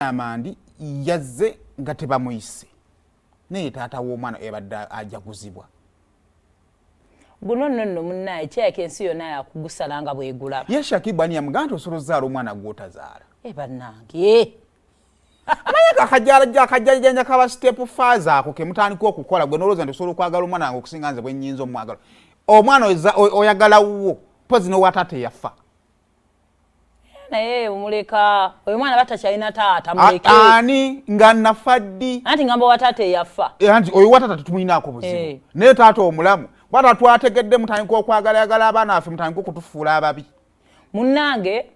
Amandi yazze nga tebamuyise naye taata w'omwana ebadde ajaguzibwa. Guno nno munnaye kyeke ensi yonna yakugusalanga bwegulaba. Ye Shakib ani yamugamba osolozaala omwana gw'otazaala. Bannange. Amaye akajjajjanja kaba step faza ako ke mutandika okukola gwe noloza nti osobola okwagala omwana wange okusinga nze bwe nnyinza omwagala. Omwana oyagala wuwo pozi n'owataata yafa. Naye omuleka oyo mwana batakyalina taata muleke. Ani nga nafa ddi. Anti ngamba wataata yafa. Anti oyo wataata tetumuinaako buzibu. Naye taata omulamu bata twategedde mutandika okwagala abaana affe mutandika okutufuula ababi. Munnange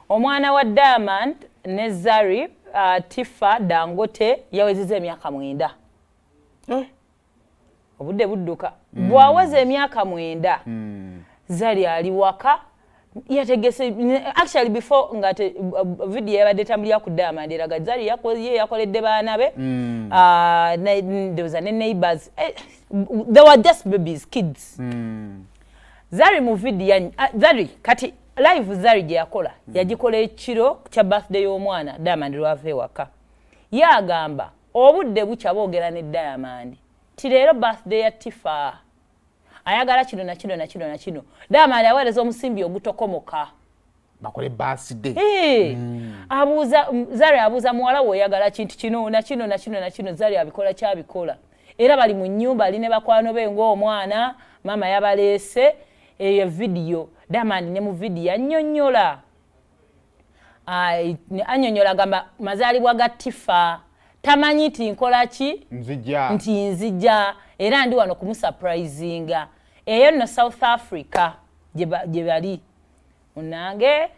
omwana wa Diamond ne Zari Tifa Dangote yawezezza emyaka 9. Obudde budduka. Bwaweza emyaka 9. Zari ali waka yategese actually before ngate video yabadde tambulira ku Diamond eraga Zari yakoledde baana be. There was a neighbors. They were just babies, kids. Zari mu video Zari kati live Zari gye yakola yagikola ekiro kya birthday y'omwana Diamond lwave waka. Yagamba obudde bukya boogera ne Diamond ti leero birthday ya Tifa ayagala kino na kino na kino na kino. Diamond aweereza omusimbi ogutokomoka bakole birthday. Zari abuuza muwala we oyagala kintu kino na kino na kino na kino. Zari abikola kyabikola era bali mu nnyumba ali ne bakwano be ng'omwana mama yabaleese eyo video. Diamond ne mu video annyonnyola gamba mazaalibwa ga Tifa tamanyi nti nkola ki nti nzija era ndi wano kumusurprisinga eyo no South Africa gye bali munange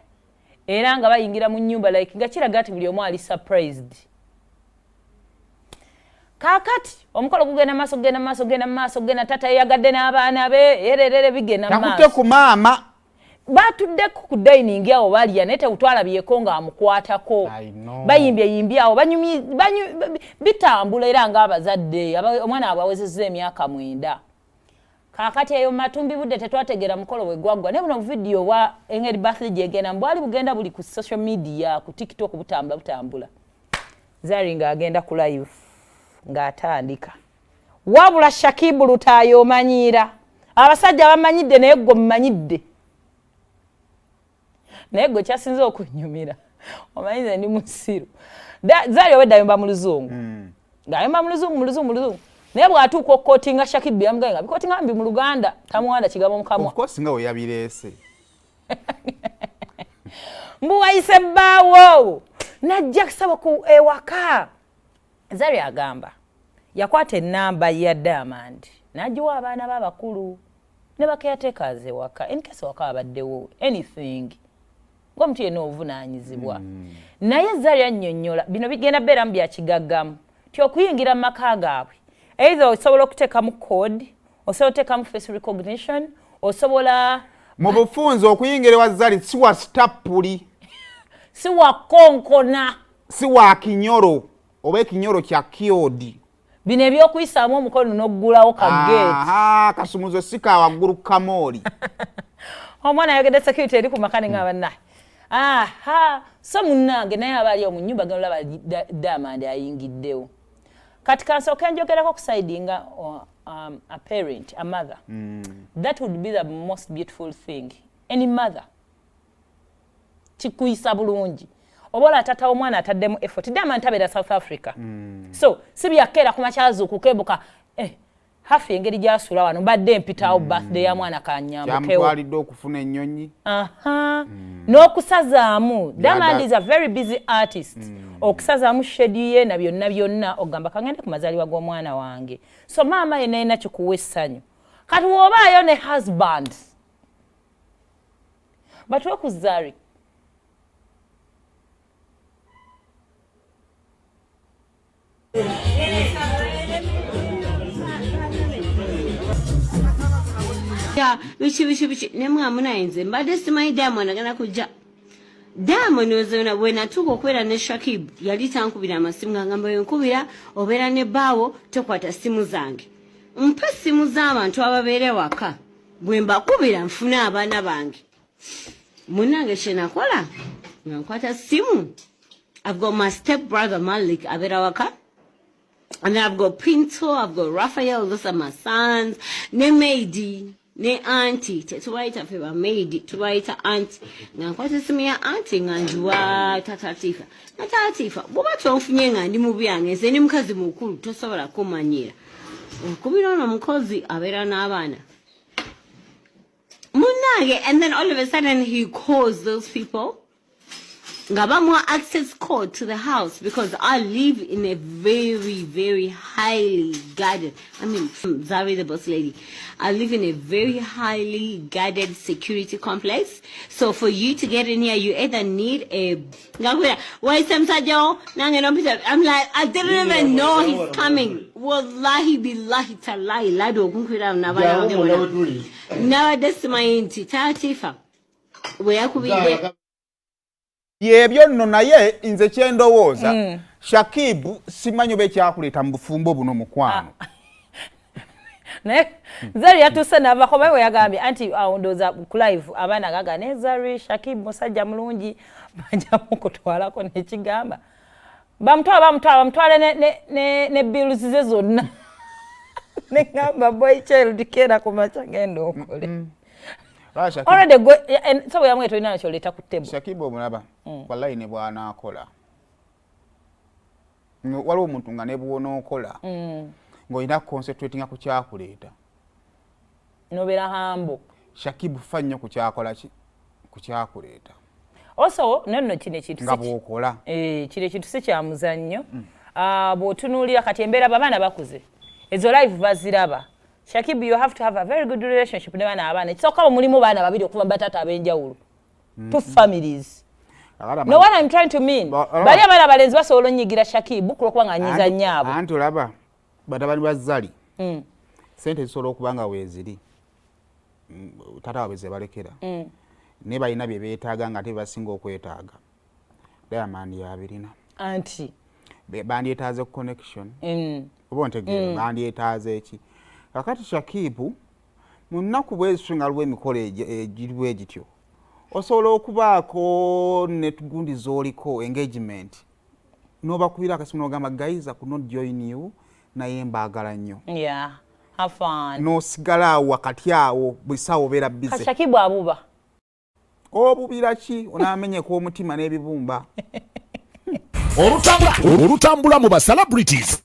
era nga bayingira mu nnyumba like nga kiraga ati buli omu ali surprised. Kakati omukolo gugenda maaso genda tata yagadde n'abaana be ererere bigenda maaso. Takutte ku maama. Batudde ku dining awo balya naye tewutwala byeko nga amukwatako. Bayimbye awo bitambula era ng'abazadde omwana abawezezza emyaka 9. Kakati eyo matumbi budde tetwategera mukolo bwe gwaggwa ne buno video bwa engeri birthday gyegenda bwali bugenda buli ku social media ku TikTok butambula. Zari ng'agenda ku live ng'atandika wabula Shakib lutaayo omanyiira abasajja bamanyidde naye gwe mumanyidde naye gwe kyasinze okunyumira omanyize ndi musiru. Zari obedda ayomba mu luzungu ng'ayomba mu luzungu naye bw'atuuka okukootinga Shakib yamugaye bikootinga mbi mu Luganda tamuwanda kigambo mukamwa. Of course nga we yabireese mbu wayise bbaawo najja kusaba ku ewaka. Zari agamba yakwata ennamba ya Diamond n'agiwa abaana b'abakulu ne bakeyateekaze waka in case waka abaddewo anything ng'omuntu yenna obuvunaanyizibwa. Naye Zari annyonnyola bino bigenda beera mu bya kigaggamu ti okuyingira mu maka gaabwe either osobola okuteekamu code osobola okuteekamu face recognition osobola mu bufunze okuyingira ewa Zari si wa stapuli si wa konkona si wa kinyoro oba ekinyoro kya kiodi bino ebyokuyisaamu omukono n'oggulawo kageeti. Kasumuzo si ka waggulu kamooli. Omwana yagedde security eri ku makani nga bannaye. So munnange naye abaali mu nnyumba gano laba Diamond ayingiddewo. Kati kansooka njogerako kusidinga a parent, a mother. That would be the most beautiful thing. Any mother. Kikuyisa bulungi. Obola tata omwana ataddemu effort. Diamond tabeera South Africa. So sibyakeera ku makyazo kukebuka hafi engeri gyasula wano badde mpitawo birthday ya mwana kanyambukewo. Yamutwalidde okufuna ennyonyi. N'okusazaamu. Diamond is a very busy artist. Okusazaamu schedule ye na byonna ogamba kangende ku mazaalibwa g'omwana wange. So maama ye nayina kikuwa essanyu. Kati wobaayo ne husband. Batuwe ku Zari. Ya bichi nemwa munayenze mbadde simanyi Diamond agana kujja. Diamond ozona bwena tuko okwera ne Shakib yali tankubira amasimu ngamba yonkubira obeera ne baawo tokwata simu zange. Mpa simu z'abantu ababeere waka bwe mbakubira nfuna abaana bange. Munange kye nakola nga nkwata simu I've got my stepbrother Malik Aberawaka. And then I've got Pinto, I've got Raphael, those are my sons. Ne Maidi, ne auntie, tetuwaita feba Maidi, tuwaita auntie. Nga nkwate simia auntie nganjuwa tatatifa. Na tatatifa, boba tuwafunye nga ndi mubi yange, zeni mkazi mukuru, tosobola kumanyira. Kubirona mkozi abera n'abana. Munage, and then all of a sudden he calls those people. Ngabamwa access code to the house because I live in a very, very highly guarded. I mean, Zari, the boss lady. I live in a very highly guarded security complex. So for you to get in here, you either need a. Why I'm like, I didn't even know he's coming. Wallahi billahi talahi lado kunkwira nabana. Now that's my auntie Tatifa. Where could we get? Yebyo nno naye nze kyendowooza Shakib simanyi be kyakuleeta mu bufumbo buno mukwano. Ne Zari yatuse nabako bawe yagambye anti ndooza ku live abaana gaga ne Zari Shakib musajja mulungi bajja mukutwalako nekigamba. Bamutwala ne bills ze zonna. Ne ngamba boy child kera ku macha gendo okole. Already go and so we are going to ina choleta ku table. Shakib omulaba wallahi ne bwana akola. Waliwo omuntu nga ne bwona okola. Ng'olina concentrating ku kyakuleeta. Nobera hambo. Shakib fa nnyo ku kyakola ku kyakuleeta. Also nonno kine kitu nga bw'okola. Kire kitu si kya muzannyo. Bw'otunuulira kati embeera babaana bakuze. Ezo live baziraba. Shakib, you have to have a very good relationship with abana. It's okay mulimu bana babiri okuva batata abenjawulo. Two families. No, what I'm trying to mean. Bali abana balenzi basobola nyigira Shakib kuba nga nyiza nyaabo. Anti olaba batabani ba Zari. Sente zisobola okuba nga weeziri. Tata waabwe ze balekera. Ne balina bye beetaaga nga tebasinga okwetaaga. Diamond yabirina. Anti. Bandyetaaze connection. Oba ntegeera bandyetaaze eki. Kakati Shakib mu nnaku bw'ezisinga aliwo emikolo egiriwo egityo osobola okubaako ne tugundi z'oliko engagement n'obakubira akasimu n'ogamba guys I could not join you naye mbaagala nnyo. Yeah, have fun. N'osigala awo wakati awo buli ssaawa obeera busy. Shakib abuba. Obubira ki onaamenyeko omutima n'ebibumba. Olutambula mu ba celebrities.